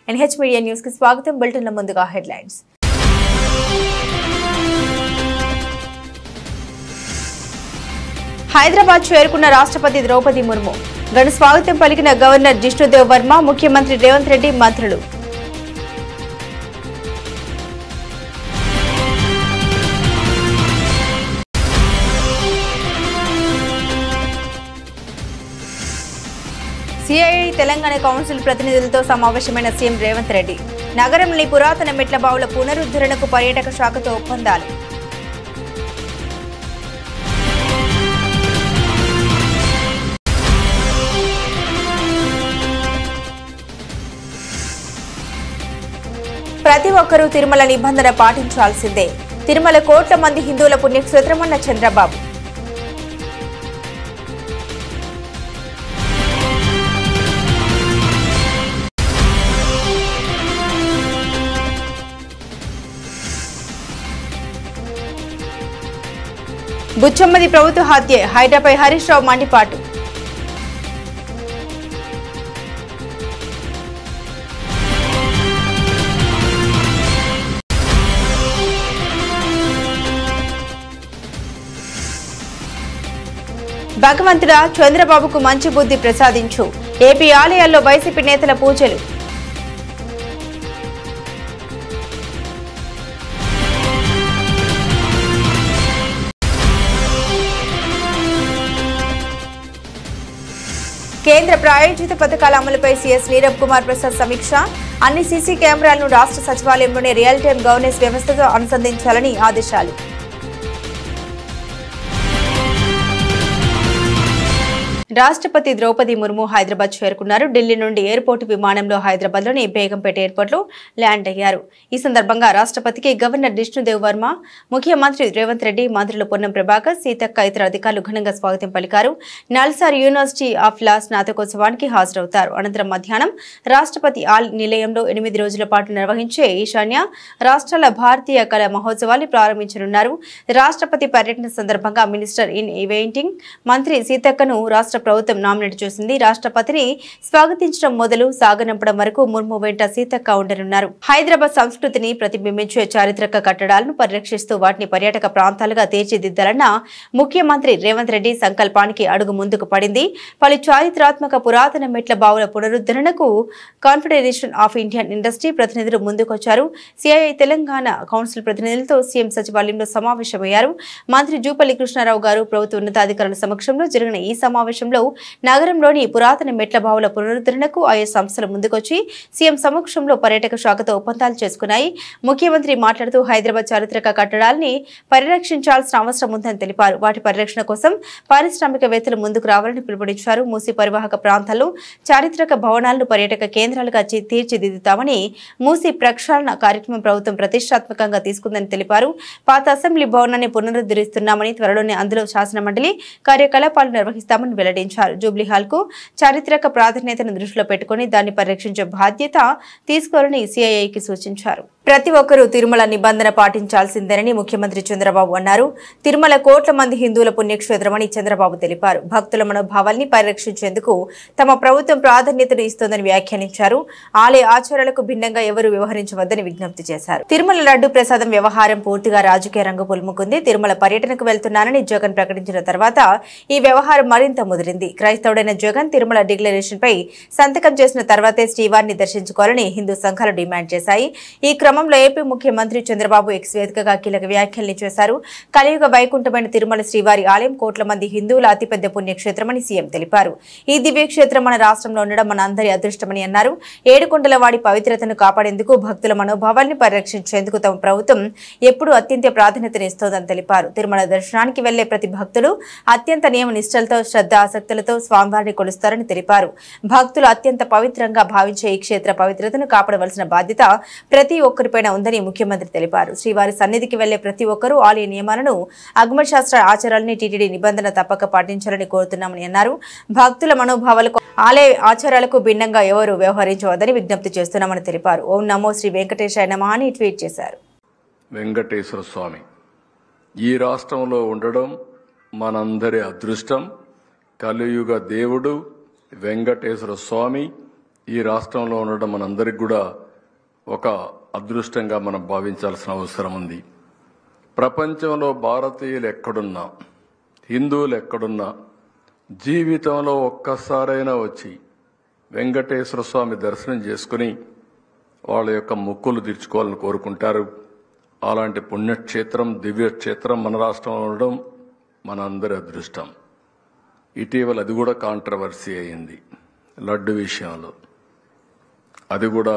NH media news కి స్వాగతం. బులెటిన్ల ముందుగా హెడ్లైన్స్. హైదరాబాద్ చేరుకున్న రాష్ట్రపతి ద్రౌపది ముర్ము. ఘన స్వాగతం పలికిన గవర్నర్ జిష్ణుదేవ్ వర్మ, ముఖ్యమంత్రి రేవంత్ రెడ్డి, మంత్రులు. సిఐఐ తెలంగాణ కౌన్సిల్ ప్రతినిధులతో సమావేశమైన సీఎం రేవంత్ రెడ్డి. నగరంలోని పురాతన మెట్ల బావుల పునరుద్ధరణకు పర్యాటక శాఖతో ఒప్పందాలు. ప్రతి ఒక్కరూ తిరుమల నిబంధన పాటించాల్సిందే. తిరుమల కోట్ల మంది హిందువుల పుణ్యక్షేత్రమన్న చంద్రబాబు. బుచ్చమ్మది ప్రభుత్వ హత్యే, హైడ్రాపై హరీష్ రావు మండిపాటు. భగవంతుడా చంద్రబాబుకు మంచి బుద్ధి ప్రసాదించు. ఏపీ ఆలయాల్లో వైసీపీ నేతల పూజలు. కేంద్ర ప్రాయోజిత పథకాల అమలుపై సీఎస్ నీరబ్ కుమార్ ప్రసాద్ సమీక్ష. అన్ని సీసీ కెమెరాలను రాష్ట్ర సచివాలయంలోనే రియల్ టైం గవర్నెన్స్ వ్యవస్థతో అనుసంధానించాలని ఆదేశాలు. రాష్ట్రపతి ద్రౌపది ముర్ము హైదరాబాద్ చేరుకున్నారు. ఢిల్లీ నుండి ఎయిర్పోర్టు విమానంలో హైదరాబాద్లోని బేగంపేట ఎయిర్పోర్ట్లో ల్యాండ్ అయ్యారు. ఈ సందర్భంగా రాష్ట్రపతికి గవర్నర్ జిష్ణుదేవ్ వర్మ, ముఖ్యమంత్రి రేవంత్ రెడ్డి, మంత్రులు పొన్నం ప్రభాకర్, సీతక్క, ఇతర అధికారులు ఘనంగా స్వాగతం పలికారు. నల్సార్ యూనివర్సిటీ ఆఫ్ లా స్నాతకోత్సవానికి హాజరవుతారు. అనంతరం మధ్యాహ్నం రాష్ట్రపతి ఆల్ నిలయంలో 8 రోజుల పాటు నిర్వహించే ఈశాన్య రాష్ట్రాల భారతీయ కళా మహోత్సవాన్ని ప్రారంభించనున్నారు. రాష్ట్రపతి పర్యటన సందర్భంగా మినిస్టర్ ఇన్ ఈవెంటింగ్ మంత్రి సీతక్కను రాష్ట్ర ప్రభుత్వం నామినేట్ చేసింది. రాష్ట్రపతిని స్వాగతించడం మొదలు సాగనంపడం వరకు ముర్ము వెంట సీతక్క ఉండనున్నారు. హైదరాబాద్ సంస్కృతిని ప్రతిబింబించే చారిత్రక కట్టడాలను పరిరక్షిస్తూ వాటిని పర్యాటక ప్రాంతాలుగా తీర్చిదిద్దాలన్న ముఖ్యమంత్రి రేవంత్ రెడ్డి సంకల్పానికి అడుగు ముందుకు పడింది. పలు చారిత్రాత్మక పురాతన మెట్ల బావుల పునరుద్ధరణకు కాన్ఫెడరేషన్ ఆఫ్ ఇండియన్ ఇండస్ట్రీ ప్రతినిధులు ముందుకొచ్చారు. సిఐఐ తెలంగాణ కౌన్సిల్ ప్రతినిధులతో సీఎం సచివాలయంలో సమావేశమయ్యారు. మంత్రి జూపల్లి కృష్ణారావు గారు ప్రభుత్వ ఉన్నతాధికారుల సమక్షంలో జరిగిన ఈ సమావేశంలో నగరంలోని పురాతన మెట్ల బావుల పునరుద్ధరణకు ఆయా సంస్థలు ముందుకొచ్చి సీఎం సమక్షంలో పర్యాటక శాఖతో ఒప్పందాలు చేసుకున్నాయి. ముఖ్యమంత్రి మాట్లాడుతూ హైదరాబాద్ చారిత్రక కట్టడాల్ని పరిరక్షించాల్సిన అవసరం ఉందని తెలిపారు. వాటి పరిరక్షణ కోసం పారిశ్రామికవేత్తలు ముందుకు రావాలని పిలుపునిచ్చారు. మూసీ పరివాహక ప్రాంతాల్లో చారిత్రక భవనాలను పర్యాటక కేంద్రాలుగా తీర్చిదిద్దుతామని, మూసీ ప్రక్షాళన కార్యక్రమం ప్రభుత్వం ప్రతిష్టాత్మకంగా తీసుకుందని తెలిపారు. పాత అసెంబ్లీ భవనాన్ని పునరుద్ధరిస్తున్నామని, త్వరలోనే అందులో శాసనమండలి కార్యకలాపాలు నిర్వహిస్తామని వెల్లడించారు. జూబ్లీ హాల్ కు చారిత్రక ప్రాధాన్యతను దృష్టిలో పెట్టుకుని దాన్ని పరిరక్షించే బాధ్యత తీసుకోవాలని సిఐఐకి సూచించారు. ప్రతి ఒక్కరూ తిరుమల నిబంధన పాటించాల్సిందేనని ముఖ్యమంత్రి చంద్రబాబు అన్నారు. తిరుమల కోట్ల మంది హిందువుల పుణ్యక్షేత్రమని చంద్రబాబు తెలిపారు. భక్తుల మనోభావాల్ని పరిరక్షించేందుకు తమ ప్రభుత్వం ప్రాధాన్యతను ఇస్తోందని వ్యాఖ్యానించారు. ఆలయ ఆచారాలకు భిన్నంగా ఎవరూ వ్యవహరించవద్దని విజ్ఞప్తి చేశారు. తిరుమల లడ్డు ప్రసాదం వ్యవహారం పూర్తిగా రాజకీయ రంగు పులుముకుంది. తిరుమల పర్యటనకు వెళ్తున్నానని జగన్ ప్రకటించిన తర్వాత ఈ వ్యవహారం మరింత ముదిరింది. క్రైస్తవుడైన జగన్ తిరుమల డిక్లరేషన్ పై సంతకం చేసిన తర్వాతే శ్రీవారిని దర్శించుకోవాలని హిందూ సంఘాలు డిమాండ్ చేశాయి. ఈ క్రమంలో ఏపీ ముఖ్యమంత్రి చంద్రబాబు ఎక్స్ వేదికగా కీలక వ్యాఖ్యల్ని చేశారు. కలియుగ వైకుంఠమైన తిరుమల శ్రీవారి ఆలయం కోట్ల మంది హిందువుల అతిపెద్ద పుణ్యక్షేత్రమని సీఎం తెలిపారు. ఈ దివ్యక్షేత్రం మన రాష్ట్రంలో ఉండడం మన అందరి అదృష్టమని అన్నారు. ఏడుకొండల వాడి పవిత్రతను కాపాడేందుకు, భక్తుల మనోభావాల్ని పరిరక్షించేందుకు తమ ప్రభుత్వం ఎప్పుడూ అత్యంత ప్రాధాన్యతనిస్తోందని తెలిపారు. తిరుమల దర్శనానికి వెళ్లే ప్రతి భక్తులు అత్యంత నియమ నిష్టలతో, శ్రద్ధ ఆసక్తులతో స్వామివారిని కొలుస్తారని తెలిపారు. భక్తులు అత్యంత పవిత్రంగా భావించే ఈ క్షేత్ర పవిత్రతను కాపాడవలసిన బాధ్యత ప్రతి ఒక్కరిపైన ఉందని ముఖ్యమంత్రి తెలిపారు. శ్రీవారి సన్నిధికి వెళ్లే ప్రతి ఒక్కరూ ఆలయ నియమాలను, ఆగమశాస్త్ర ఆచారాలని, టీటీడీ నిబంధన తప్పక పాటించాలని కోరుతున్నామని అన్నారు. భక్తుల మనోభావాలకు, ఆలయ ఆచారాలకు భిన్నంగా ఎవరు వ్యవహరించవద్దని విజ్ఞప్తి చేస్తున్నామని తెలిపారు. ఓం నమో శ్రీ వెంకటేశాయ నమః అని ట్వీట్ చేశారు. వెంకటేశ్వర స్వామి ఈ రాష్ట్రంలో ఉండడం మనందరి అదృష్టం. కలియుగ దేవుడు వెంకటేశ్వర స్వామి ఈ రాష్ట్రంలో ఉండడం మనందరికి కూడా ఒక అదృష్టంగా మనం భావించాల్సిన అవసరం ఉంది. ప్రపంచంలో భారతీయులు ఎక్కడున్నా, హిందువులు ఎక్కడున్నా జీవితంలో ఒక్కసారైనా వచ్చి వెంకటేశ్వర స్వామి దర్శనం చేసుకుని వాళ్ళ యొక్క మొక్కులు తీర్చుకోవాలని కోరుకుంటారు. అలాంటి పుణ్యక్షేత్రం, దివ్యక్షేత్రం మన రాష్ట్రంలో ఉండడం మన అందరి అదృష్టం. ఇటీవల అది కూడా కాంట్రవర్సీ అయింది లడ్డు విషయంలో. అది కూడా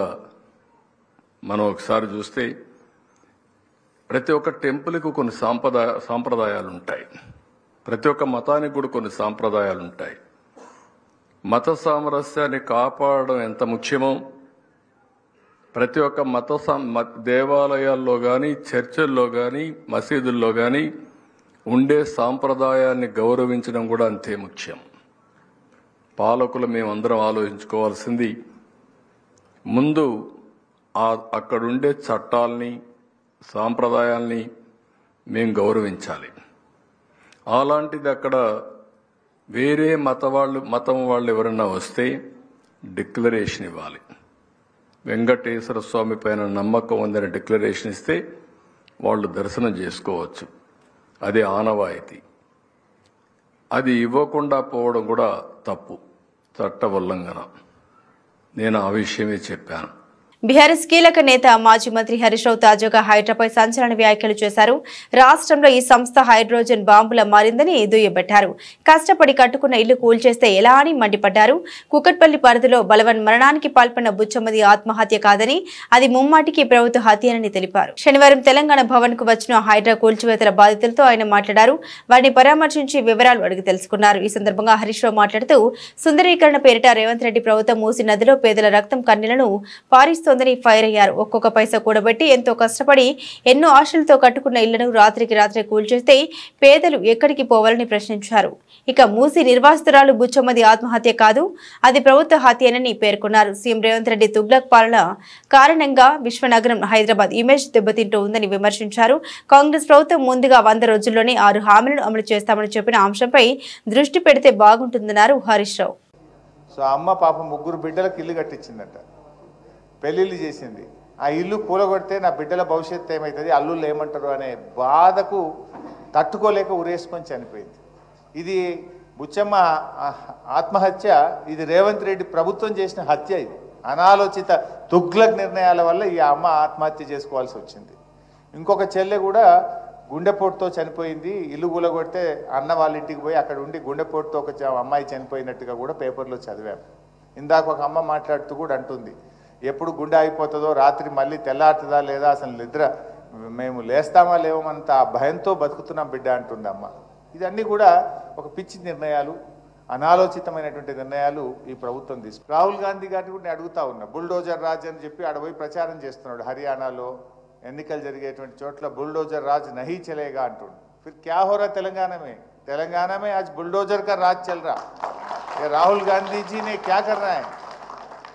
మనం ఒకసారి చూస్తే ప్రతి ఒక్క టెంపుల్కి కొన్ని సాంప్రదాయాలు ఉంటాయి. ప్రతి ఒక్క మతానికి కూడా కొన్ని సాంప్రదాయాలు ఉంటాయి. మత సామరస్యాన్ని కాపాడడం ఎంత ముఖ్యమో ప్రతి ఒక్క దేవాలయాల్లో కానీ, చర్చిల్లో కానీ, మసీదుల్లో కానీ ఉండే సాంప్రదాయాన్ని గౌరవించడం కూడా అంతే ముఖ్యం. పాలకులు మేమందరం ఆలోచించుకోవాల్సింది ముందు అక్కడుండే చట్టాలని, సాంప్రదాయాల్ని మేము గౌరవించాలి. అలాంటిది అక్కడ వేరే మతం వాళ్ళు ఎవరన్నా వస్తే డిక్లరేషన్ ఇవ్వాలి. వెంకటేశ్వర స్వామి పైన నమ్మకం ఉందని డిక్లరేషన్ ఇస్తే వాళ్ళు దర్శనం చేసుకోవచ్చు. అది ఆనవాయితీ. అది ఇవ్వకుండా పోవడం కూడా తప్పు, చట్ట ఉల్లంఘన. నేను ఆ విషయమే చెప్పాను. బీఆర్ఎస్ కీలక నేత మాజీ మంత్రి హరీష్ రావు తాజాగా హైడ్రాపై సంచలన వ్యాఖ్యలు చేశారు. రాష్ట్రంలో ఈ సంస్థ హైడ్రోజన్ బాంబుల మారిందని దుయ్యబట్టారు. కష్టపడి కట్టుకున్న ఇల్లు కూల్చేస్తే ఎలా అని మండిపడ్డారు. కుకట్పల్లి పరిధిలో బలవన్ మరణానికి పాల్పడిన బుచ్చమ్మది ఆత్మహత్య కాదని, అది ముమ్మాటికి ప్రభుత్వ హత్యనని తెలిపారు. శనివారం తెలంగాణ భవన్ కు వచ్చిన హైడ్రా కూల్చివేతల బాధితులతో ఆయన మాట్లాడారు. వారిని పరామర్శించి వివరాలు అడిగి తెలుసుకున్నారు. ఈ సందర్భంగా హరీష్ రావు మాట్లాడుతూ సుందరీకరణ పేరిట రేవంత్ రెడ్డి ప్రభుత్వం మూసి నదిలో పేదల రక్తం కన్నీళ్లను పారిస్తోందని ఫైర్ అయ్యారు. ఒక్కొక్క పైసా కూడబెట్టి ఎంతో కష్టపడి ఎన్నో ఆశలతో కట్టుకున్న ఇళ్లను రాత్రికి రాత్రి కూల్చేస్తే పేదలు ఎక్కడికి పోవాలని ప్రశ్నించారు. ఇక మూసి నిర్వాసితురాలు బుచ్చమ్మది ఆత్మహత్య కాదు, అది ప్రభుత్వ హత్యనని పేర్కొన్నారు. సీఎం రేవంత్ రెడ్డి తుగ్లక్ పాలన కారణంగా విశ్వనగరం హైదరాబాద్ ఇమేజ్ దెబ్బతింటూ ఉందని విమర్శించారు. కాంగ్రెస్ ప్రభుత్వం ముందుగా 100 రోజుల్లోనే 6 హామీలను అమలు చేస్తామని చెప్పిన అంశంపై దృష్టి పెడితే బాగుంటుందన్నారు హరీష్ రావు. సో అమ్మ పాప 3 బిడ్డలకు ఇల్లు కట్టించిందట, పెళ్లిళ్ళు చేసింది. ఆ ఇల్లు కూలగొడితే నా బిడ్డల భవిష్యత్తు ఏమవుతుంది, అల్లుళ్ళు ఏమంటారు అనే బాధకు తట్టుకోలేక ఉరేసుకొని చనిపోయింది. ఇది బుచ్చమ్మ ఆత్మహత్య, ఇది రేవంత్ రెడ్డి ప్రభుత్వం చేసిన హత్య. ఇది అనాలోచిత తుగ్లక్ నిర్ణయాల వల్ల ఈ అమ్మ ఆత్మహత్య చేసుకోవాల్సి వచ్చింది. ఇంకొక చెల్లె కూడా గుండెపోటుతో చనిపోయింది. ఇల్లు కూలగొడితే అన్న వాళ్ళ ఇంటికి పోయి అక్కడ ఉండి గుండెపోటుతో ఒక అమ్మాయి చనిపోయినట్టుగా కూడా పేపర్లో చదివాం. ఇందాక ఒక అమ్మ మాట్లాడుతూ కూడా అంటుంది, ఎప్పుడు గుండె అయిపోతుందో, రాత్రి మళ్ళీ తెల్లారుతుందా లేదా, అసలు నిద్ర మేము లేస్తామా లేవమంత భయంతో బతుకుతున్నాం బిడ్డ అంటుంది అమ్మ. ఇదన్నీ కూడా ఒక పిచ్చి నిర్ణయాలు, అనాలోచితమైనటువంటి నిర్ణయాలు ఈ ప్రభుత్వం తీసుకు. రాహుల్ గాంధీ గారిని కూడా నేను అడుగుతా ఉన్నా, బుల్డోజర్ రాజ్ అని చెప్పి ఆడ పోయి ప్రచారం చేస్తున్నాడు. హర్యానాలో ఎన్నికలు జరిగేటువంటి చోట్ల బుల్డోజర్ రాజ్ నహీ చలేగా అంటుండు. ఫిర్ క్యా హో రా తెలంగాణ में आज बुलडोजर का राज चल रहा है. राहुल गांधी जी ने क्या कर रहा है,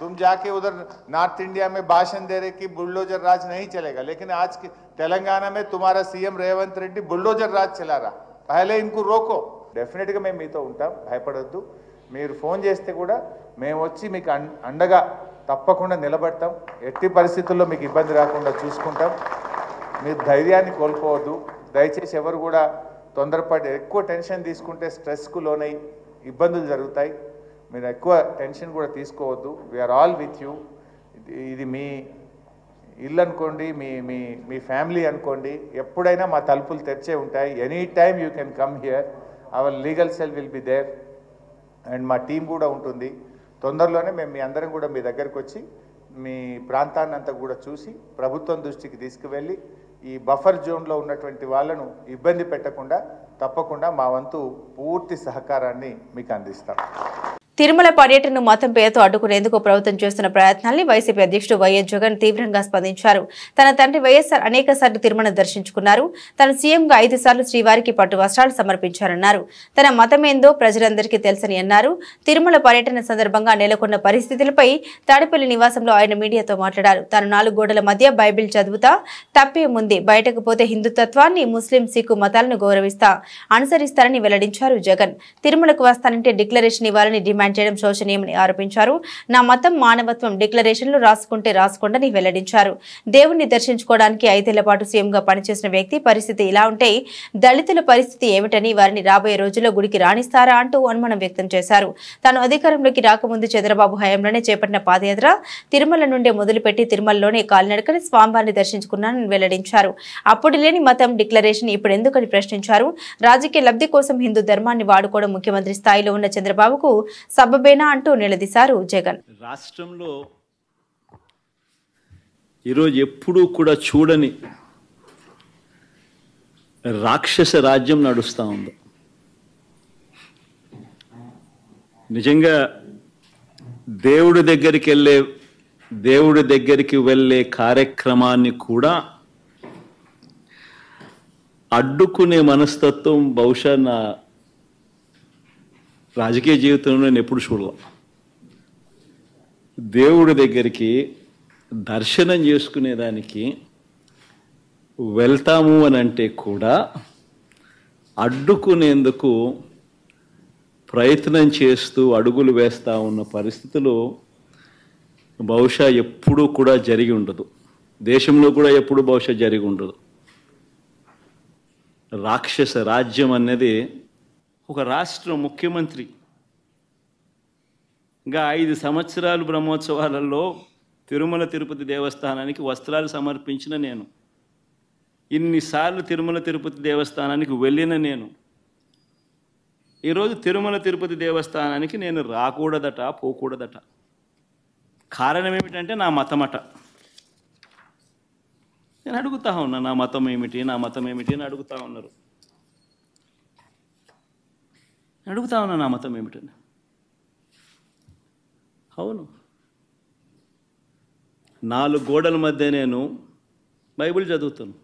तुम जाके उधर नॉर्थ इंडिया में भाषण दे रहे कि बुलडोजर राज नहीं चलेगा, लेकिन आज तेलंगाना में तुम्हारा सीएम रेवंत रेड्डी बुलडोजर राज चला रहा. पहले इनको रोको. डेफिनेट గా మేము మీతో ఉంటాం, భయపడొద్దు. మీరు ఫోన్ చేస్తే కూడా మేము వచ్చి మీకు అండగా తప్పకుండా నిలబడతాం. ఎట్టి పరిస్థితుల్లో మీకు ఇబ్బంది రాకుండా చూసుకుంటాం. మీరు ధైర్యాన్ని కోల్పోవద్దు. దయచేసి ఎవరు కూడా తొందరపడి ఎక్కువ టెన్షన్ తీసుకుంటే స్ట్రెస్కు లోనై ఇబ్బందులు జరుగుతాయి. మీరు ఎక్కువ టెన్షన్ కూడా తీసుకోవద్దు. We're all with you. ఇది మీ ఇల్లు అనుకోండి, మీ ఫ్యామిలీ అనుకోండి, ఎప్పుడైనా మా తలుపులు తెరిచే ఉంటాయి. Any time you can come here. Our legal cell will be there and మా టీం కూడా ఉంటుంది. తొందరలోనే మేము మీ అందరం కూడా మీ దగ్గరకు వచ్చి మీ ప్రాంతాన్ని అంతా కూడా చూసి ప్రభుత్వం దృష్టికి తీసుకువెళ్ళి ఈ బఫర్ జోన్లో ఉన్నటువంటి వాళ్ళను ఇబ్బంది పెట్టకుండా తప్పకుండా మా వంతు పూర్తి సహకారాన్ని మీకు అందిస్తాం. తిరుమల పర్యటనను మతం పేరుతో అడ్డుకునేందుకు ప్రభుత్వం చేస్తున్న ప్రయత్నాల్ని వైసీపీ అధ్యక్షుడు వైఎస్ జగన్ తీవ్రంగా స్పందించారు. తన తండ్రి వైఎస్ఆర్ అనేక సార్లు తిరుమల దర్శించుకున్నారు. తన సీఎంగా 5 సార్లు శ్రీవారికి పట్టు వస్త్రాలు సమర్పించారన్నారు. తన మతమేందో ప్రజలందరికీ తెలుసని అన్నారు. తిరుమల పర్యటన సందర్భంగా నెలకొన్న పరిస్థితులపై తాడేపల్లి నివాసంలో ఆయన మీడియాతో మాట్లాడారు. తాను 4 గోడల మధ్య బైబిల్ చదువుతా, తప్పేముంది, బయటకు పోతే హిందుత్వాన్ని, ముస్లిం, సిక్కు మతాలను గౌరవిస్తా, అనుసరిస్తారని వెల్లడించారు జగన్. తిరుమలకు వస్తానంటే డిక్లరేషన్ ఇవ్వాలని డిమాండ్ డిమాండ్ చేయడం శోచనీయమని ఆరోపించారు. నా మతం మానవత్వం డిక్లరేషన్లు రాసుకుంటే రాసుకోండని వెల్లడించారు. దేవుణ్ణి దర్శించుకోవడానికి 5 ఏళ్ల పాటు సీఎంగా పనిచేసిన వ్యక్తి పరిస్థితి ఇలా ఉంటే దళితుల పరిస్థితి ఏమిటని, వారిని రాబోయే రోజుల్లో గుడికి రాణిస్తారా అంటూ అనుమానం వ్యక్తం చేశారు. తాను అధికారంలోకి రాకముందు చంద్రబాబు హయాంలోనే చేపట్టిన పాదయాత్ర తిరుమల నుండే మొదలుపెట్టి తిరుమలలోనే కాలినడకని స్వామివారిని దర్శించుకున్నానని వెల్లడించారు. అప్పుడు లేని మతం డిక్లరేషన్ ఇప్పుడు ఎందుకని ప్రశ్నించారు. రాజకీయ లబ్ధి కోసం హిందూ ధర్మాన్ని వాడుకోవడం ముఖ్యమంత్రి స్థాయిలో ఉన్న చంద్రబాబుకు సబబేనా అంటూ నిలదీశారు జగన్. రాష్ట్రంలో ఈరోజు ఎప్పుడూ కూడా చూడని రాక్షస రాజ్యం నడుస్తూ ఉంది. నిజంగా దేవుడి దగ్గరికి వెళ్ళే కార్యక్రమాన్ని కూడా అడ్డుకునే మనస్తత్వం బహుశా నా రాజకీయ జీవితంలో నేను ఎప్పుడు చూడలే. దేవుడి దగ్గరికి దర్శనం చేసుకునేదానికి వెళ్తాము అని అంటే కూడా అడ్డుకునేందుకు ప్రయత్నం చేస్తూ అడుగులు వేస్తూ ఉన్న పరిస్థితులు బహుశా ఎప్పుడూ కూడా జరిగి ఉండదు. దేశంలో కూడా ఎప్పుడు బహుశా జరిగి ఉండదు. రాక్షస రాజ్యం అనేది ఒక రాష్ట్ర ముఖ్యమంత్రి ఇంకా 5 సంవత్సరాలు బ్రహ్మోత్సవాలలో తిరుమల తిరుపతి దేవస్థానానికి వస్త్రాలు సమర్పించిన నేను, ఇన్నిసార్లు తిరుమల తిరుపతి దేవస్థానానికి వెళ్ళిన నేను, ఈరోజు తిరుమల తిరుపతి దేవస్థానానికి నేను రాకూడదట, పోకూడదట. కారణం ఏమిటంటే నా మతమట. నేను అడుగుతా ఉన్నా, నా మతం ఏమిటి, నా మతం ఏమిటి అని అడుగుతా ఉన్నారు. అడుగుతా ఉన్నా నా మతం ఏమిటని. అవును, 4 గోడల మధ్య నేను బైబిల్ చదువుతాను,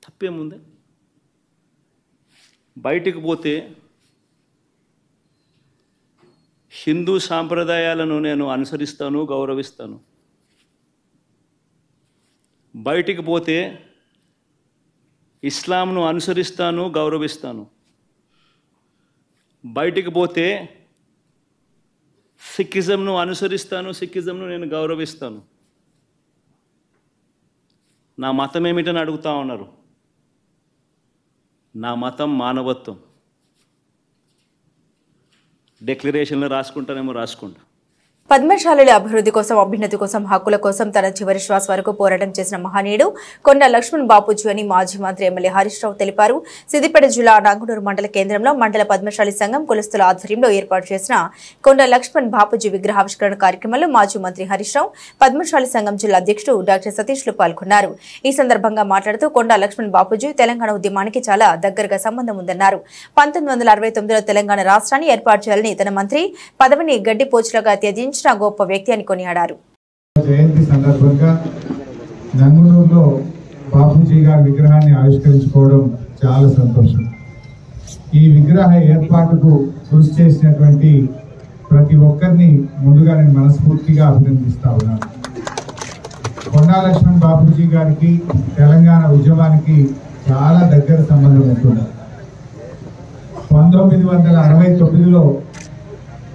తప్పేముంది? బయటికి పోతే హిందూ సాంప్రదాయాలను నేను అనుసరిస్తాను, గౌరవిస్తాను. బయటికి పోతే ఇస్లాంను అనుసరిస్తాను, గౌరవిస్తాను. బయటికి పోతే సిక్కిజంను అనుసరిస్తాను, సిక్కిజంను నేను గౌరవిస్తాను. నా మతం ఏమిటని అడుగుతా ఉన్నారు. నా మతం మానవత్వం. డిక్లరేషన్లో రాసుకుంటానేమో రాసుకుంటా. పద్మశాలుల అభివృద్ధి కోసం, అభ్యున్నతి కోసం, హక్కుల కోసం తన చివరి శ్వాస వరకు పోరాటం చేసిన మహనీయుడు కొండ లక్ష్మణ్ బాపూజీ అని మాజీ మంత్రి ఎమ్మెల్యే హరీష్ రావు తెలిపారు. సిద్దిపేట జిల్లా నాగునూరు మండల కేంద్రంలో మండల పద్మశాలి సంఘం కులస్తుల ఆధ్వర్యంలో ఏర్పాటు చేసిన కొండ లక్ష్మణ్ బాపూజీ విగ్రహావిష్కరణ కార్యక్రమంలో మాజీ మంత్రి హరీష్ రావు, పద్మశాలి సంఘం జిల్లా అధ్యక్షుడు డాక్టర్ సతీష్లు పాల్గొన్నారు. ఈ సందర్భంగా మాట్లాడుతూ కొండ లక్ష్మణ్ బాపూజీ తెలంగాణ ఉద్యమానికి చాలా దగ్గరగా సంబంధం ఉందన్నారు. 1969లో తెలంగాణ రాష్ట్రాన్ని ఏర్పాటు చేయాలని తన మంత్రి పదవిని గడ్డిపోచులుగా త్యజించి గొప్ప వ్యక్తి అని కొనియాడారు. జయంతి సందర్భంగా నంగునూరులో బాపూజీ గారి విగ్రహాన్ని ఆవిష్కరించుకోవడం చాలా సంతోషం. ఈ విగ్రహ ఏర్పాటుకు కృషి చేసినటువంటి ప్రతి ఒక్కరిని ముందుగా నేను మనస్ఫూర్తిగా అభినందిస్తా ఉన్నాను. కొండా లక్ష్మణ్ బాపూజీ గారికి తెలంగాణ ఉద్యమానికి చాలా దగ్గర సంబంధం ఉంటుంది. 1969లో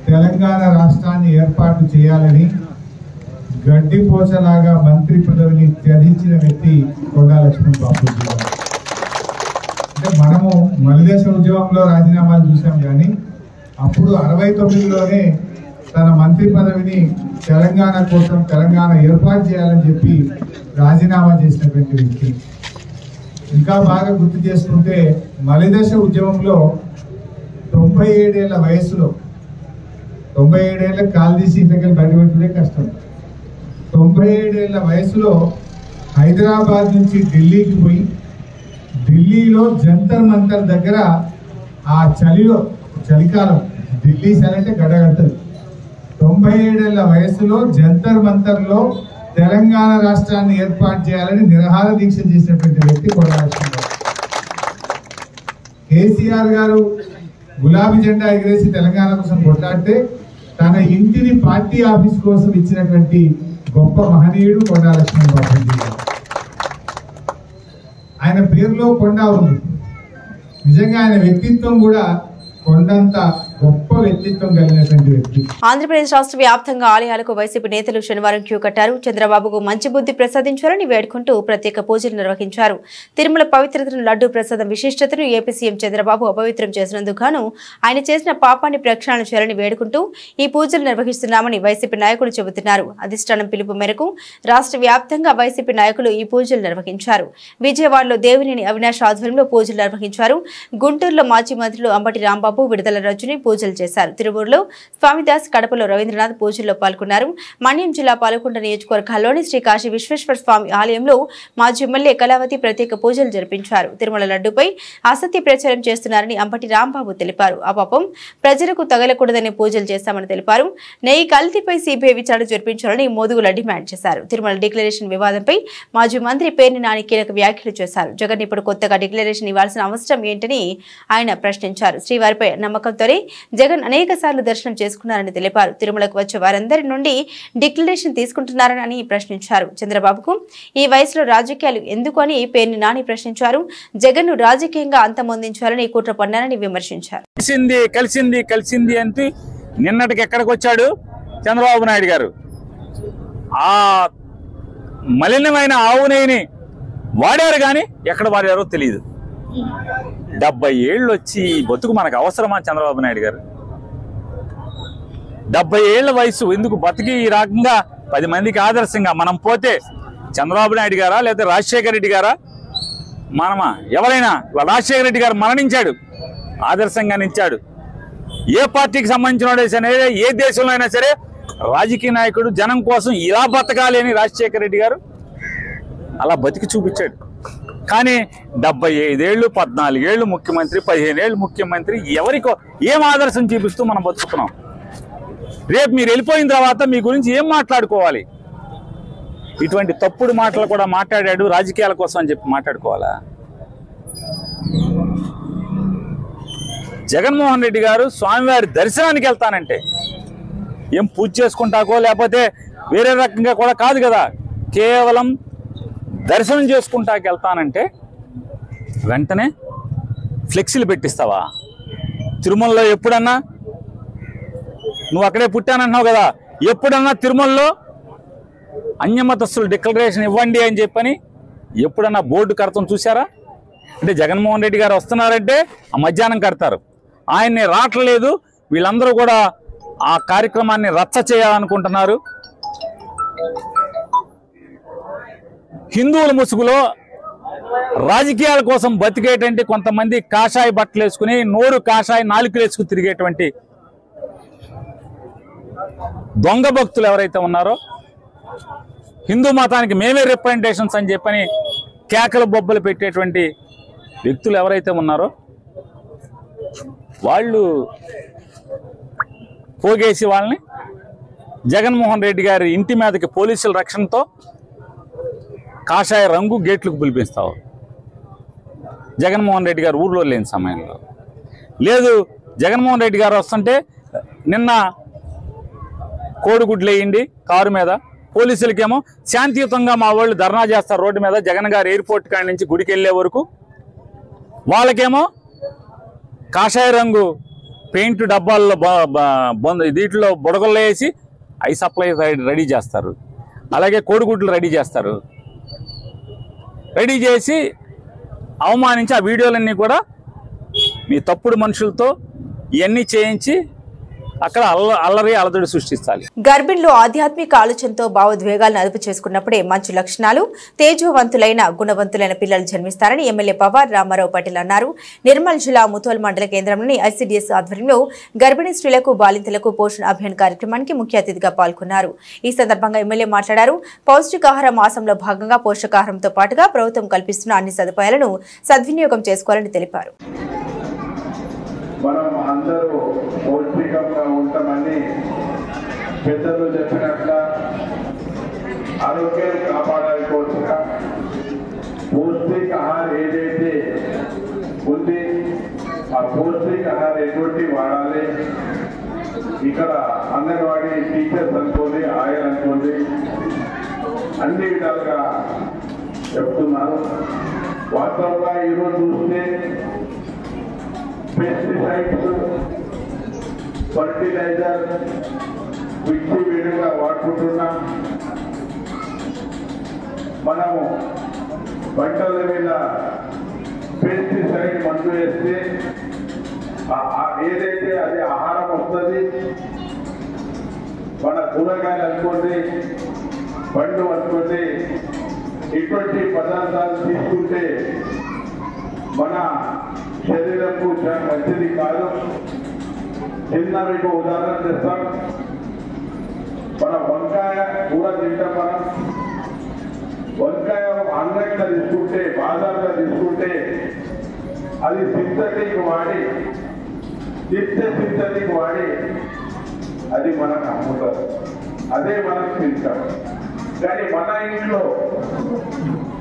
తెలంగాణ రాష్ట్రాన్ని ఏర్పాటు చేయాలని గడ్డిపోచలాగా మంత్రి పదవిని త్యజించిన వ్యక్తి కొండా లక్ష్మణ్ బాపూజీ గారు. అంటే మనము మలిదేశ ఉద్యమంలో రాజీనామాలు చూసాం, కానీ అప్పుడు 69లోనే తన మంత్రి పదవిని తెలంగాణ కోసం, తెలంగాణ ఏర్పాటు చేయాలని చెప్పి రాజీనామా చేసినటువంటి వ్యక్తి. ఇంకా బాగా గుర్తు చేసుకుంటే మలిదేశ ఉద్యమంలో 97 ఏళ్ల వయసులో, 97 ఏళ్ళకి కాలు తీసి ఇంటికి బయటపెట్టుడే కష్టం. 97 ఏళ్ల వయసులో హైదరాబాద్ నుంచి ఢిల్లీకి పోయి, ఢిల్లీలో జంతర్ మంతర్ దగ్గర ఆ చలికాలం ఢిల్లీ చలంటే గడగడుతుంది. 97 ఏళ్ల వయసులో జంతర్ మంతర్లో తెలంగాణ రాష్ట్రాన్ని ఏర్పాటు చేయాలని నిరాహార దీక్ష చేసినటువంటి వ్యక్తి కొండా లక్ష్మణ్. కేసీఆర్ గారు గులాబీ జెండా ఎగిరేసి తెలంగాణ కోసం కొట్లాడితే తన ఇంటిని పార్టీ ఆఫీస్ కోసం ఇచ్చినటువంటి గొప్ప మహనీయుడు కొండా లక్ష్మణ్ బాపూజీ గారు. ఆయన పేరులో కొండ ఉంది. నిజంగా ఆయన వ్యక్తిత్వం కూడా కొండంత గొప్ప వ్యక్తిత్వం కలిగినటువంటి వ్యక్తి. ఆంధ్రప్రదేశ్ రాష్ట్ర వ్యాప్తంగా ఆలయాలకు వైసీపీ నేతలు శనివారం క్యూ కట్టారు. చంద్రబాబుకు మంచి బుద్ధి ప్రసాదించాలని వేడుకుంటూ ప్రత్యేక పూజలు నిర్వహించారు. తిరుమల పవిత్రతను, లడ్డూ ప్రసాదం విశిష్టతను ఏపీ సీఎం చంద్రబాబు అపవిత్రం చేసినందుకు గాను ఆయన చేసిన పాపాన్ని ప్రక్షాళన చేయాలని వేడుకుంటూ ఈ పూజలు నిర్వహిస్తున్నామని వైసీపీ నాయకులు చెబుతున్నారు. అధిష్టానం పిలుపు మేరకు రాష్ట్ర వ్యాప్తంగా వైసీపీ నాయకులు ఈ పూజలు నిర్వహించారు. విజయవాడలో దేవినేని అవినాష్ ఆధ్వర్యంలో పూజలు నిర్వహించారు. గుంటూరులో మాజీ మంత్రులు అంబటి రాంబాబు, విడుదల రజని పూజలు చేశారు. తిరువూరులో స్వామిదాస్, కడపలో రవీంద్రనాథ్ పూజల్లో పాల్గొన్నారు. మన్యం జిల్లా పాలకొండ నియోజకవర్గాల్లోని శ్రీ కాశీ విశ్వేశ్వర స్వామి ఆలయంలో మాజీ ఎమ్మెల్యే కళావతి ప్రత్యేక పూజలు జరిపించారు. తిరుమల లడ్డూపై అసత్య ప్రచారం చేస్తున్నారని అంబటి రాంబాబు తెలిపారు. ఆ పాపం ప్రజలకు తగలకూడదని పూజలు చేశామని తెలిపారు. నెయ్యి కల్తీపై సిబిఐ విచారణ జరిపించాలని మోదుగుల డిమాండ్ చేశారు. తిరుమల డిక్లరేషన్ వివాదంపై మాజీ మంత్రి పేర్ని నాని కీలక వ్యాఖ్యలు చేశారు. జగన్ ఇప్పుడు కొత్తగా డిక్లరేషన్ ఇవ్వాల్సిన అవసరం ఏంటని ఆయన ప్రశ్నించారు. శ్రీవారిపై నమ్మకంతోనే జగన్ అనేక సార్లు దర్శనం చేసుకున్నారని తెలిపారు. తిరుమలకు వచ్చే వారందరి నుండి డిక్లరేషన్ తీసుకుంటున్నారని ప్రశ్నించారు. చంద్రబాబుకు ఈ వయసులో రాజకీయాలు ఎందుకు అని పేర్ని నాని ప్రశ్నించారు. జగన్ ను రాజకీయంగా అంతమొందించాలని కుట్ర పన్నారని విమర్శించారు. కలిసింది అంటే నిన్నటికి ఎక్కడికి వచ్చాడు చంద్రబాబు నాయుడు గారు? ఆ మలినమైన ఆవు నెయ్యిని వాడారు, కానీ ఎక్కడ వాడారో తెలియదు. 70 ఏళ్ళు వచ్చి బతుకు మనకు అవసరమా చంద్రబాబు నాయుడు గారు? 70 ఏళ్ల వయసు ఎందుకు బతికి ఈ రకంగా 10 మందికి ఆదర్శంగా మనం పోతే చంద్రబాబు నాయుడు గారా లేదా రాజశేఖర రెడ్డి గారా? మనమా? ఎవరైనా? రాజశేఖర రెడ్డి గారు మరణించాడు, ఆదర్శంగా నిలిచాడు. ఏ పార్టీకి సంబంధించిన సరే, ఏ దేశంలో అయినా సరే రాజకీయ నాయకుడు జనం కోసం ఇలా బతకాలి అని రాజశేఖర రెడ్డి గారు అలా బతికి చూపించాడు. కానీ 75 ఏళ్ళు, 14 ఏళ్ళు ముఖ్యమంత్రి, 15 ఏళ్ళు ముఖ్యమంత్రి, ఎవరికో ఏం ఆదర్శం చూపిస్తూ మనం బతుకుతున్నాం? రేపు మీరు వెళ్ళిపోయిన తర్వాత మీ గురించి ఏం మాట్లాడుకోవాలి? ఇటువంటి తప్పుడు మాటలు కూడా మాట్లాడాడు రాజకీయాల కోసం అని చెప్పి మాట్లాడుకోవాలా? జగన్మోహన్ రెడ్డి గారు స్వామివారి దర్శనానికి వెళ్తానంటే ఏం పూజ చేసుకుంటాకో లేకపోతే వేరే రకంగా కూడా కాదు కదా, కేవలం దర్శనం చేసుకుంటాకి వెళ్తానంటే వెంటనే ఫ్లెక్సీలు పెట్టిస్తావా? తిరుమలలో ఎప్పుడన్నా నువ్వు అక్కడే పుట్టానంటున్నావు కదా, ఎప్పుడన్నా తిరుమలలో అన్యమతస్తులు డిక్లరేషన్ ఇవ్వండి అని చెప్పని ఎప్పుడన్నా బోర్డు కడతాం చూసారా? అంటే జగన్మోహన్ రెడ్డి గారు వస్తున్నారంటే ఆ మధ్యాహ్నం కడతారు, ఆయన్ని రావట్లేదు, వీళ్ళందరూ కూడా ఆ కార్యక్రమాన్ని రచ్చ చేయాలనుకుంటున్నారు. హిందువుల ముసుగులో రాజకీయాల కోసం బతికేటువంటి కొంతమంది కాషాయ బట్టలు వేసుకుని నోరు కాషాయ నాలుకలు వేసుకుని తిరిగేటువంటి దొంగ భక్తులు ఎవరైతే ఉన్నారో, హిందూ మతానికి మేమే రిప్రజెంటేషన్స్ అని చెప్పని కేకలు బొబ్బలు పెట్టేటువంటి వ్యక్తులు ఎవరైతే ఉన్నారో వాళ్ళు పోగేసి వాళ్ళని జగన్మోహన్ రెడ్డి గారి ఇంటి మీదకి పోలీసుల రక్షణతో కాషాయ రంగు గేట్లకు పిలిపిస్తావు. జగన్మోహన్ రెడ్డి గారు ఊర్లో లేని సమయంలో లేదు. జగన్మోహన్ రెడ్డి గారు వస్తుంటే నిన్న కోడిగుడ్లు వేయండి కారు మీద, పోలీసులకేమో శాంతియుతంగా మా వాళ్ళు ధర్నా చేస్తారు రోడ్డు మీద జగన్ గారు ఎయిర్పోర్ట్ కాడి నుంచి గుడికి వెళ్ళే వరకు, వాళ్ళకేమో కాషాయ రంగు పెయింట్ డబ్బాల్లో దీంట్లో బుడగల్లో వేసి ఐ సప్లై రెడీ చేస్తారు, అలాగే కోడిగుడ్లు రెడీ చేస్తారు. రెడీ చేసి అవమానించి ఆ వీడియోలన్నీ కూడా మీ తప్పుడు మనుషులతో ఇవన్నీ చేయించి అక్కడ అల్లరి అలజడి సృష్టించాలి. గర్భిణులు ఆధ్యాత్మిక ఆలోచనతో భావోద్వేగాలను అదుపు చేసుకున్నప్పుడే మంచి లక్షణాలు, తేజోవంతులైన గుణవంతులైన పిల్లలు జన్మిస్తారని ఎమ్మెల్యే పవార్ రామారావు పాటిల్ అన్నారు. నిర్మల్ జిల్లా ముథోల్ మండల కేంద్రంలోని ఐసీడీఎస్ ఆధ్వర్యంలో గర్భిణీ స్త్రీలకు, బాలింతలకు పోషణ అభియాన్ కార్యక్రమానికి ముఖ్య అతిథిగా పాల్గొన్నారు. ఈ సందర్భంగా ఎమ్మెల్యే మాట్లాడారు. పౌష్టికాహార మాసంలో భాగంగా పోషకాహారంతో పాటుగా ప్రభుత్వం కల్పిస్తున్న అన్ని సదుపాయాలను సద్వినియోగం చేసుకోవాలని తెలిపారు. మనం అందరూ పౌష్టికంగా ఉంటామని పెద్దలు చెప్పినట్ల ఆరోగ్యం కాపాడాలి కోసం పౌష్టికాహారం ఏదైతే ఉంది ఆ పౌష్టికాహారం ఎటువంటి వాడాలి. ఇక్కడ అంగన్వాడీ టీచర్స్ అనుకోండి, ఆయన అనుకోండి, అన్ని విధాలుగా చెప్తున్నారు. వాస్తవంగా ఈరోజు చూస్తే పెస్టిసైడ్స్ ఫర్టిలైజర్ విడిగా వాడుకుంటున్నాం. మనము పంటల మీద పెస్టిసైడ్ మందు వేస్తే ఏదైతే అది ఆహారం వస్తుంది. మన కూరగాయలు అనుకోండి, పండు అనుకోండి, ఇటువంటి పదార్థాలు తీసుకుంటే మన శరీరంకు చాలా మంచిది కాదు. చిన్న మీకు ఉదాహరణ చేస్తాం. మన వంకాయ కూర తింటాం. మనం వంకాయ ఆన్లైన్లో తీసుకుంటే, బాజార్లో తీసుకుంటే అది సింథటిక్ వాడి అది మనకు అమ్ముతారు, అదే మనం తింటాం. కానీ మన ఇంట్లో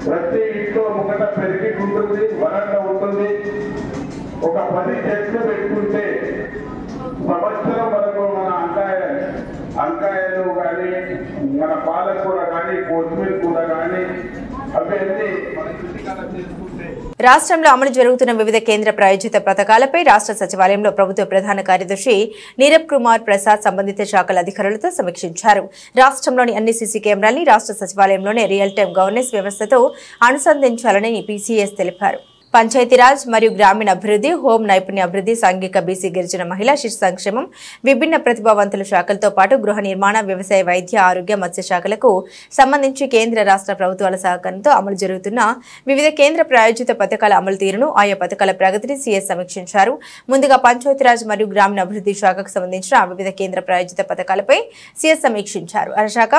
ప్రతి ఇంట్లో ఒకట పెరిగి ఉంటుంది, వరండా ఉంటుంది. ఒక 10 చెట్లు పెట్టుకుంటే సంవత్సరం వరకు మన అంకాయలు కానీ, మన పాలకూర కానీ, కొత్తిమీర కూర కానీ అవన్నీ మన ఇంటికాడ చేసుకుంటే. రాష్ట్రంలో అమలు జరుగుతున్న వివిధ కేంద్ర ప్రాయోజిత పథకాలపై రాష్ట్ర సచివాలయంలో ప్రభుత్వ ప్రధాన కార్యదర్శి నీరబ్ కుమార్ ప్రసాద్ సంబంధిత శాఖల అధికారులతో సమీక్షించారు. రాష్ట్రంలోని అన్ని సీసీ కెమెరాల్ని రాష్ట్ర సచివాలయంలోనే రియల్ టైం గవర్నెన్స్ వ్యవస్థతో అనుసంధానించాలని పీసీఎస్ తెలిపారు. పంచాయతీరాజ్ మరియు గ్రామీణాభివృద్ధి, హోం నైపుణ్యాభివృద్ధి, సాంఘిక బీసీ గిరిజన మహిళా శిశు సంక్షేమం, విభిన్న ప్రతిభావంతుల శాఖలతో పాటు గృహ నిర్మాణ, వ్యవసాయ, వైద్య, ఆరోగ్య, మత్స్య శాఖలకు సంబంధించి కేంద్ర రాష్ట్ర ప్రభుత్వాల సహకారంతో అమలు జరుగుతున్న వివిధ కేంద్ర ప్రాయోజిత పథకాల అమలు తీరును, ఆయా పథకాల ప్రగతిని సీఎస్ సమీక్షించారు. ముందుగా పంచాయతీరాజ్ మరియు గ్రామీణాభివృద్ధి శాఖకు సంబంధించిన వివిధ కేంద్ర ప్రాయోజిత పథకాలపై సీఎస్ సమీక్షించారు. ఆ శాఖ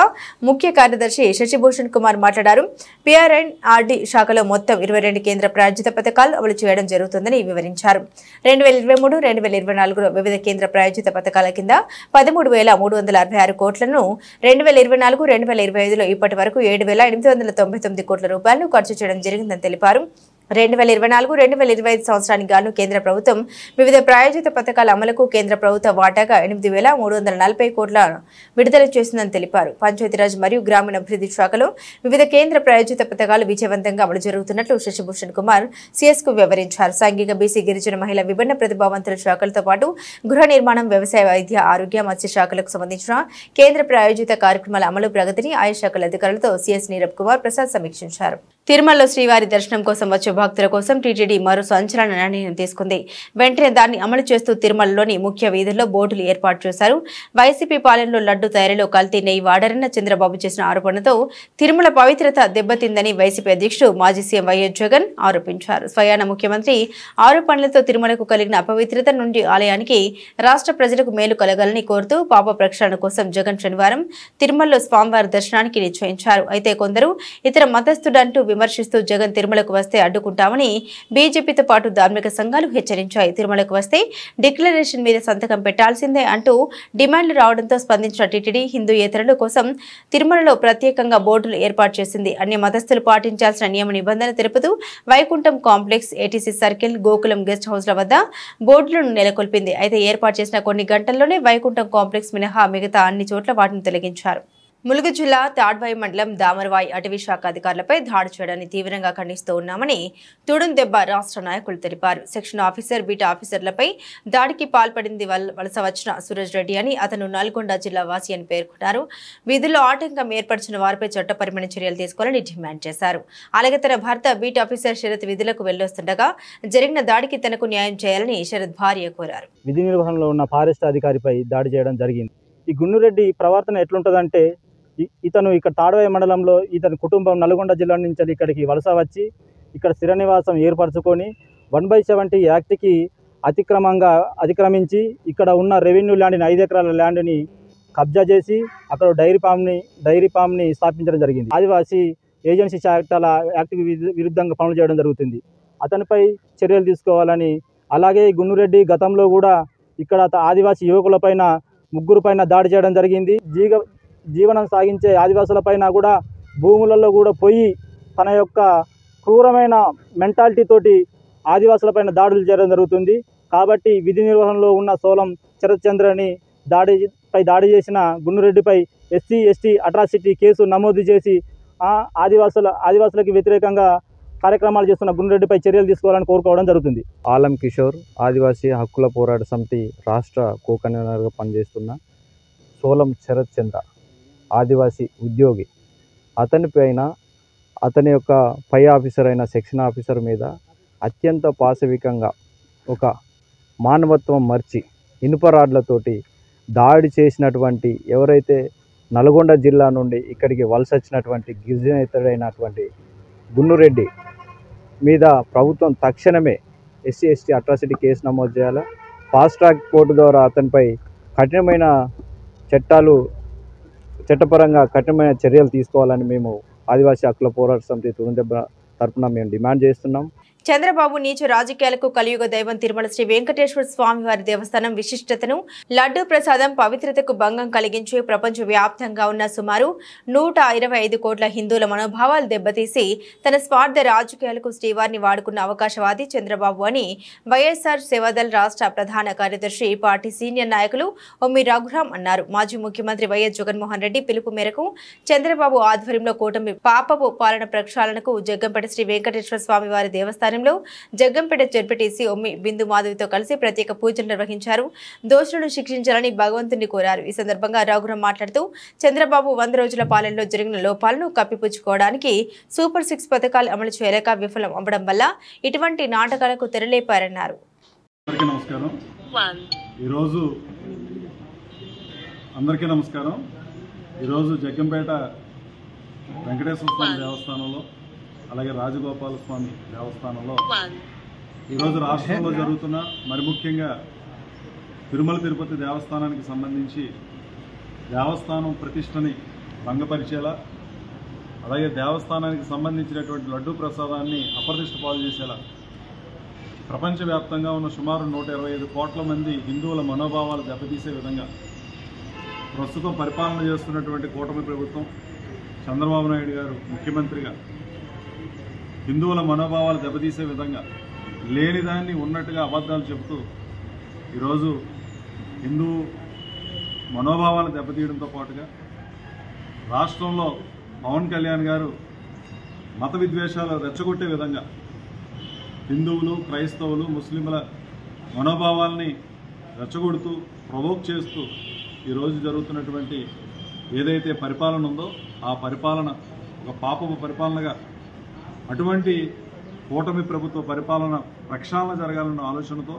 ముఖ్య కార్యదర్శి శశిభూషణ్ కుమార్ మాట్లాడారు. PRNRD శాఖలో మొత్తం 22 కేంద్ర ప్రాయోజిత పథకాలు అమలు చేయడం జరుగుతుందని వివరించారు. 2023-2024 వివిధ కేంద్ర ప్రాయోజిత పథకాల కింద 13,366 కోట్లను, 2024-2025లో ఇప్పటి వరకు 7,899 కోట్ల రూపాయలను ఖర్చు చేయడం జరిగిందని తెలిపారు. 2024-2025 సంవత్సరానికి గాను కేంద్ర ప్రభుత్వం వివిధ ప్రాయోజిత పథకాల అమలుకు కేంద్ర ప్రభుత్వ వాటాగా 8,340 కోట్ల విడుదల చేసిందని తెలిపారు. పంచాయతీరాజ్ మరియు గ్రామీణాభివృద్ధి శాఖలో వివిధ కేంద్ర ప్రాయోజిత పథకాలు విజయవంతంగా అమలు జరుగుతున్నట్లు శశిభూషణ్ కుమార్ సీఎస్ కు వివరించారు. సాంఘిక బీసీ గిరిజన మహిళ, విభిన్న ప్రతిభావంతుల శాఖలతో పాటు గృహ నిర్మాణం, వ్యవసాయ, వైద్య, ఆరోగ్య, మత్స్య శాఖలకు సంబంధించిన కేంద్ర ప్రాయోజిత కార్యక్రమాల అమలు ప్రగతిని ఆయా శాఖల అధికారులతో సీఎస్ నీరబ్ కుమార్ ప్రసాద్ సమీక్షించారు. తిరుమలలో శ్రీవారి దర్శనం కోసం వచ్చే భక్తుల కోసం టీటీడీ మరో సంచలన నిర్ణయం తీసుకుంది. వెంటనే దాన్ని అమలు చేస్తూ తిరుమలలోని ముఖ్య వీధుల్లో బోర్డులు ఏర్పాటు చేశారు. వైసీపీ పాలనలో లడ్డు తయారీలో కల్తీ నెయ్యి వాడారన్న చంద్రబాబు చేసిన ఆరోపణతో తిరుమల పవిత్రత దెబ్బతిందని వైసీపీ అధ్యక్షుడు మాజీ సీఎం వైఎస్ జగన్ ఆరోపించారు. స్వయాన ముఖ్యమంత్రి ఆరోపణలతో తిరుమలకు కలిగిన అపవిత్రత నుండి ఆలయానికి, రాష్ట్ర ప్రజలకు మేలు కలగాలని కోరుతూ పాప ప్రక్షాళన కోసం జగన్ శనివారం తిరుమలలో స్వామివారి దర్శనానికి నిశ్చయించారు. అయితే కొందరు ఇతర మతస్థుడంటూ విమర్శిస్తూ జగన్ తిరుమలకు వస్తే అడ్డుకుంటామని బీజేపీతో పాటు ధార్మిక సంఘాలు హెచ్చరించాయి. తిరుమలకు వస్తే డిక్లరేషన్ మీద సంతకం పెట్టాల్సిందే అంటూ డిమాండ్లు రావడంతో స్పందించిన టీటీడీ హిందూయేతరుల కోసం తిరుమలలో ప్రత్యేకంగా బోర్డులు ఏర్పాటు చేసింది. అన్ని మతస్థులు పాటించాల్సిన నియమ నిబంధన తెలుపుతూ Vaikuntham complex, ATC circle, Gokulam guest హౌస్ల వద్ద బోర్డులను నెలకొల్పింది. అయితే ఏర్పాటు చేసిన కొన్ని గంటల్లోనే వైకుంఠం కాంప్లెక్స్ మినహా మిగతా అన్ని చోట్ల వాటిని తొలగించారు. ములుగు జిల్లా తాడ్వాయి మండలం దామరవాయి అటవీ శాఖ అధికారులపై దాడి చేయడాన్ని తీవ్రంగా ఖండిస్తూ ఉన్నామని తుడుందెబ్బ రాష్ట్ర నాయకులు తెలిపారు. సెక్షన్ ఆఫీసర్, బీటా ఆఫీసర్లపై దాడికి పాల్పడింది వలస వచ్చిన సూరజ్ రెడ్డి అని, అతను నల్గొండ జిల్లా వాసి అని పేర్కొన్నారు. విధుల్లో ఆటంకం ఏర్పరిచిన వారిపై చట్టపరమైన చర్యలు తీసుకోవాలని డిమాండ్ చేశారు. అలాగే తన భర్త బీట్ ఆఫీసర్ శరత్ విధులకు వెళ్లొస్తుండగా జరిగిన దాడికి తనకు న్యాయం చేయాలని శరత్ భార్య కోరారు. విధి నిర్వహణలో ఉన్న ఫారెస్ట్ అధికారిపై దాడి చేయడం జరిగింది. ఈ గున్నురెడ్డి ప్రవర్తన ఎట్లుంటుందంటే, ఇతను ఇక్కడ తాడ్వాయి మండలంలో ఇతని కుటుంబం నల్గొండ జిల్లా నుంచి ఇక్కడికి వలస వచ్చి ఇక్కడ స్థిర నివాసం ఏర్పరచుకొని 1/70 యాక్ట్కి అతిక్రమించి ఇక్కడ ఉన్న రెవెన్యూ ల్యాండ్ని 5 ఎకరాల ల్యాండ్ని కబ్జా చేసి అక్కడ డైరీ ఫామ్ని స్థాపించడం జరిగింది. ఆదివాసీ ఏజెన్సీ చట్టాల యాక్ట్కి విరుద్ధంగా పనులు చేయడం జరుగుతుంది. అతనిపై చర్యలు తీసుకోవాలని, అలాగే గున్నురెడ్డి గతంలో కూడా ఇక్కడ ఆదివాసీ యువకులపైన 3 పైన దాడి చేయడం జరిగింది. జీవనం సాగించే ఆదివాసులపైన కూడా భూములలో కూడా పోయి తన యొక్క క్రూరమైన మెంటాలిటీతోటి ఆదివాసులపైన దాడులు చేయడం జరుగుతుంది. కాబట్టి విధి నిర్వహణలో ఉన్న సోలం శరత్ చంద్రని దాడి చేసిన గున్నురెడ్డిపై SC/ST అట్రాసిటీ కేసు నమోదు చేసి ఆదివాసులకి వ్యతిరేకంగా కార్యక్రమాలు చేస్తున్న గుండ్రెడ్డిపై చర్యలు తీసుకోవాలని కోరుకోవడం జరుగుతుంది. ఆలం కిషోర్ ఆదివాసీ హక్కుల పోరాట సమితి రాష్ట్ర కో-కన్వీనర్గా పనిచేస్తున్న సోలం శరత్ చంద్ర ఆదివాసీ ఉద్యోగి. అతని యొక్క పై ఆఫీసర్ అయిన సెక్షన్ ఆఫీసర్ మీద అత్యంత పాశవికంగా ఒక మానవత్వం మర్చి ఇనుప రాడ్లతోటి దాడి చేసినటువంటి ఎవరైతే నల్గొండ జిల్లా నుండి ఇక్కడికి వలస వచ్చినటువంటి గిరిజనేతడైనటువంటి గున్నురెడ్డి మీద ప్రభుత్వం తక్షణమే ఎస్సీ ఎస్టీ అట్రాసిటీ కేసు నమోదు చేయాలి. ఫాస్ట్ ట్రాక్ కోర్టు ద్వారా అతనిపై కఠినమైన చట్టపరంగా కఠినమైన చర్యలు తీసుకోవాలని మేము ఆదివాసీ హక్కుల పోరాట సమితి తురుందెబ్బ తరఫున మేము డిమాండ్ చేస్తున్నాం. చంద్రబాబు నీచ రాజకీయాలకు కలియుగ దైవం తిరుమల శ్రీ వెంకటేశ్వర స్వామి వారి దేవస్థానం విశిష్టతను, లడ్డూ ప్రసాదం పవిత్రతకు భంగం కలిగించి ప్రపంచ వ్యాప్తంగా ఉన్న సుమారు 125 కోట్ల హిందువుల మనోభావాలు దెబ్బతీసి తన స్వార్థ రాజకీయాలకు శ్రీవారిని వాడుకున్న అవకాశవాది చంద్రబాబు అని వైఎస్ఆర్ సేవాదళ్ రాష్ట్ర ప్రధాన కార్యదర్శి పార్టీ సీనియర్ నాయకులు ఒమ్మి రఘురాం అన్నారు. మాజీ ముఖ్యమంత్రి వైఎస్ జగన్మోహన్ రెడ్డి పిలుపు మేరకు చంద్రబాబు ఆధ్వర్యంలో కూటమి పాపపు పాలన ప్రక్షాళనకు జగ్గంపేట శ్రీ వెంకటేశ్వర స్వామి వారి దేవస్థానం జగ్గంపేట జెడ్పీటీసీ ఒమ్మి బిందు మాధవితో కలిసి ప్రత్యేక పూజలు నిర్వహించారు. దోషులను శిక్షించాలని భగవంతుని కోరారు. ఈ సందర్భంగా రఘురాం మాట్లాడుతూ చంద్రబాబు 100 రోజుల పాలనలో జరిగిన లోపాలను కప్పిపుచ్చుకోవడానికి సూపర్ 6 పథకాలు అమలు చేయలేక విఫలం అవ్వడం వల్ల ఇటువంటి నాటకాలకు తెరలేపారన్నారు. ఈరోజు జగ్గంపేట వెంకటేశ్వర స్వామి దేవస్థానంలో అలాగే రాజగోపాల స్వామి దేవస్థానంలో ఈరోజు రాష్ట్రంలో జరుగుతున్న మరి ముఖ్యంగా తిరుమల తిరుపతి దేవస్థానానికి సంబంధించి దేవస్థానం ప్రతిష్టని భంగపరిచేలా అలాగే దేవస్థానానికి సంబంధించినటువంటి లడ్డూ ప్రసాదాన్ని అప్రతిష్ట పాలు చేసేలా ప్రపంచవ్యాప్తంగా ఉన్న సుమారు 125 కోట్ల మంది హిందువుల మనోభావాలు దెబ్బతీసే విధంగా ప్రస్తుతం పరిపాలన చేస్తున్నటువంటి కూటమి ప్రభుత్వం చంద్రబాబు నాయుడు గారు ముఖ్యమంత్రిగా హిందువుల మనోభావాలు దెబ్బతీసే విధంగా లేనిదాన్ని ఉన్నట్టుగా అబద్ధాలు చెబుతూ ఈరోజు హిందూ మనోభావాలు దెబ్బతీయడంతో పాటుగా రాష్ట్రంలో పవన్ కళ్యాణ్ గారు మత విద్వేషాలు రెచ్చగొట్టే విధంగా హిందువులు, క్రైస్తవులు, ముస్లింల మనోభావాల్ని రెచ్చగొడుతూ ప్రొవోక్ చేస్తూ ఈరోజు జరుగుతున్నటువంటి ఏదైతే పరిపాలన ఉందో ఆ పరిపాలన ఒక పాపపు పరిపాలనగా అటువంటి కూటమి ప్రభుత్వ పరిపాలన ప్రక్షాళన జరగాలన్న ఆలోచనతో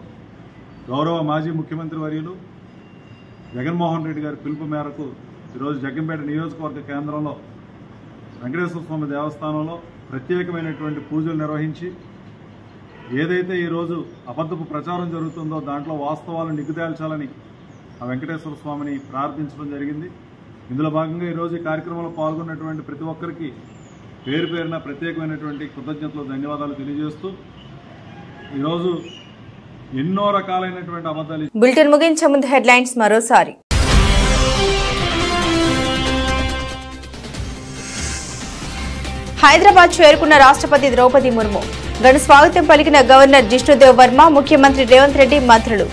గౌరవ మాజీ ముఖ్యమంత్రి వర్యులు జగన్మోహన్ రెడ్డి గారి పిలుపు మేరకు ఈరోజు జగ్గంపేట నియోజకవర్గ కేంద్రంలో వెంకటేశ్వర స్వామి దేవస్థానంలో ప్రత్యేకమైనటువంటి పూజలు నిర్వహించి ఏదైతే ఈరోజు అబద్ధపు ప్రచారం జరుగుతుందో దాంట్లో వాస్తవాలను నిగ్గుతేల్చాలని ఆ వెంకటేశ్వర స్వామిని ప్రార్థించడం జరిగింది. ఇందులో భాగంగా ఈరోజు ఈ కార్యక్రమంలో పాల్గొన్నటువంటి ప్రతి ఒక్కరికి పేరు పేరున ప్రత్యేకమైనటువంటి కృతజ్ఞతలు, ధన్యవాదాలు తెలియజేస్తూ ఈరోజు ఎన్నో రకాలైనటువంటి అబద్ధాలు. బులెటిన్ ముగించే ముందు హెడ్లైన్స్ మరోసారి. హైదరాబాద్ చేరుకున్న రాష్ట్రపతి ద్రౌపది ముర్ము ఘన స్వాగతం పలికిన గవర్నర్ జిష్ణుదేవ్ వర్మ, ముఖ్యమంత్రి రేవంత్ రెడ్డి, మంత్రులు.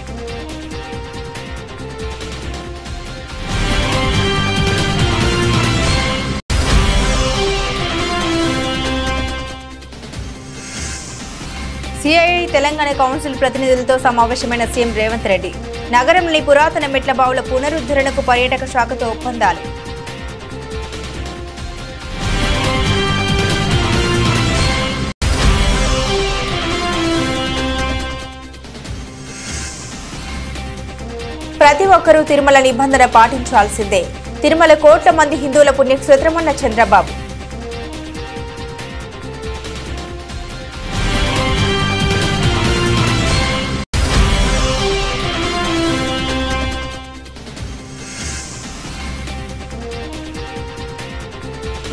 సిఐఐ తెలంగాణ కౌన్సిల్ ప్రతినిధులతో సమావేశమైన సీఎం రేవంత్ రెడ్డి. నగరంలోని పురాతన మెట్ల బావుల పునరుద్ధరణకు పర్యాటక శాఖతో ఒప్పందాలు. ప్రతి ఒక్కరూ తిరుమల నిబంధన పాటించాల్సిందే. తిరుమల కోట్ల మంది హిందువుల పుణ్యక్షేత్రమన్న చంద్రబాబు.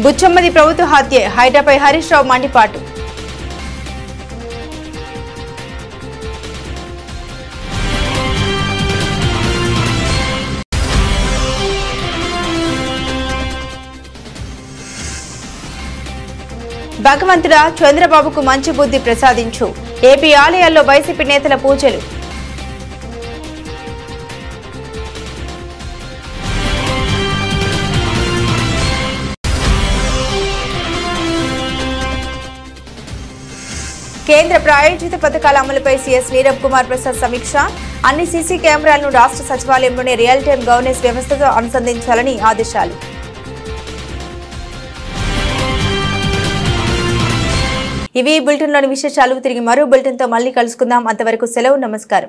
బుచ్చమ్మది ప్రభుత్వ హత్య, హైడ్రాపై హరీష్ రావు మండిపాటు. భగవంతుడా చంద్రబాబుకు మంచి బుద్ధి ప్రసాదించు. ఏపీ ఆలయాల్లో వైసీపీ నేతల పూజలు. కేంద్ర ప్రాయోజిత పథకాల అమలుపై సీఎస్ నీరబ్ కుమార్ ప్రసాద్ సమీక్ష. అన్ని సీసీ కెమెరాలను రాష్ట్ర సచివాలయంలోనే రియల్ టైం గవర్నెన్స్ వ్యవస్థతో అనుసంధానించాలని ఆదేశాలు. ఇవి బులెటిన్లోని విశేషాలు. తిరిగి మరో బులెటిన్తో మళ్ళీ కలుసుకుందాం. అంతవరకు సెలవు. నమస్కారం.